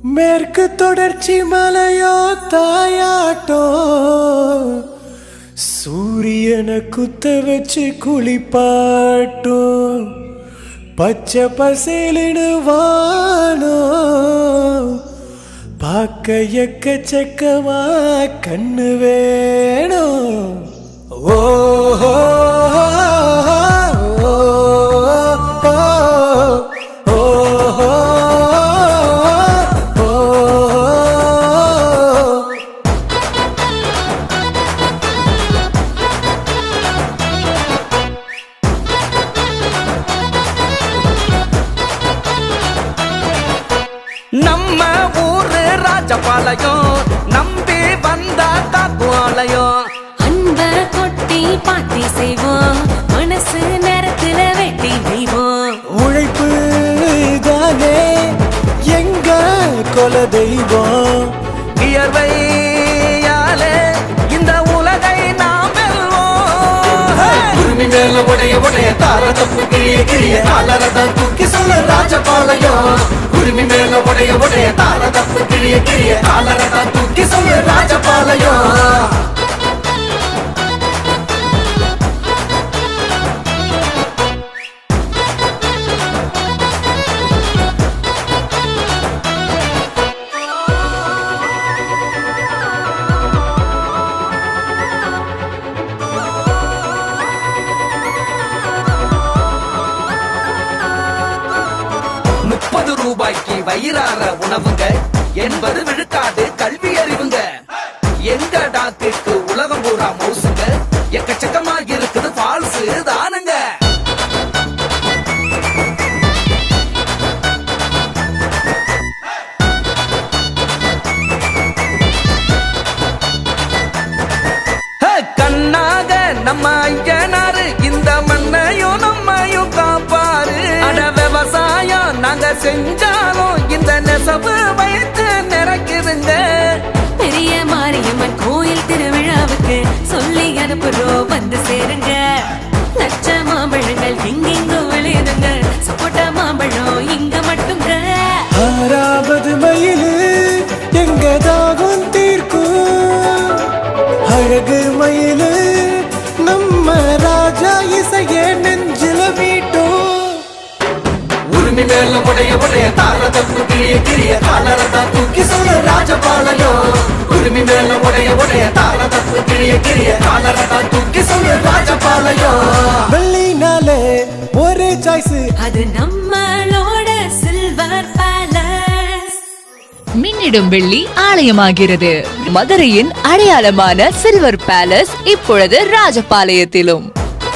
மேற்கு தொடர்ச்சி மலையோ தாயாட்டோ சூரியனை குத்த வச்சு குளிப்பாட்டும் பச்சை பசேலுன்னு வானோ பார்க்க எக்கச்சக்கமா கண்ணு வேணும். ஓஹோ நம்ம ஊரு ராஜபாளையம் நம்பி வந்தா தாக்குவாளையம். அன்ப கொட்டி பாட்டி செய்வோம் மனசு நேரத்துல வெட்டி செய்வோம். உழைப்பு தானே எங்க கொல தெய்வம். வியர்வையாலே இந்த உலகை நாம் வெல்வோம். உரிமை மேல உடைய உடைய தார தப்பு கிளிய கிளிய காலரதான் தூக்கி சொல்ல ராஜபாளையம். உரிமை மேல உடைய உடைய தார தப்பு கிளிய கிளிய காலரதான் தூக்கி சொல்ல ராஜபாளையம். ரூபாய்க்கு வயிறார உணவுங்க 80 விழுக்காடு கல்வி அறிவுங்க. எங்க டாக்குக்கு உலகம் பூரா மவுசுங்க எக்கச்சக்கமா இருக்குது ஃபால்ஸ் தானுங்க. கண்ணாக நம்ம ஐயனாரு இந்த மண்ணையும் நம்மையும் காப்பாரு. அட விவசாயம் நாங்க செஞ்சாலும் இந்த நெசவு வயிற்று நிறைக்குதுங்க. பெரிய மாரியம்மன் கோயில் திருவிழாவுக்கு சொல்லி அனுப்புறோம் வந்து சேருங்க. நச்ச மாம்பழங்கள் எங்கெங்க விளையுதுங்க. சப்போட்டா மாம்பழம் இங்க மட்டுங்க. 6வது மயிலு எங்க தாகம் தீர்க்கும். அழகு மயிலு நம்ம ராஜா இசைய நெஞ்சில வீட்டும். உரிமை மேல உடைய உடைய தார தப்பு கிளிய கிளிய காலரதான் தூக்கி சொல்ல ராஜபாளையம். உரிமை மேல உடைய உடைய தார தப்பு கிளிய கிளிய காலரதான் தூக்கி சொல்ல ராஜபாளையம். வெள்ளினாலே ஒரே சாய்ஸ் அது நம்மளோட சில்வர் பேலஸ். மின்னிடும் வெள்ளி ஆலயமாகிறது. மதுரையின் அடையாளமான சில்வர் பேலஸ் இப்பொழுது ராஜபாளையத்திலும்.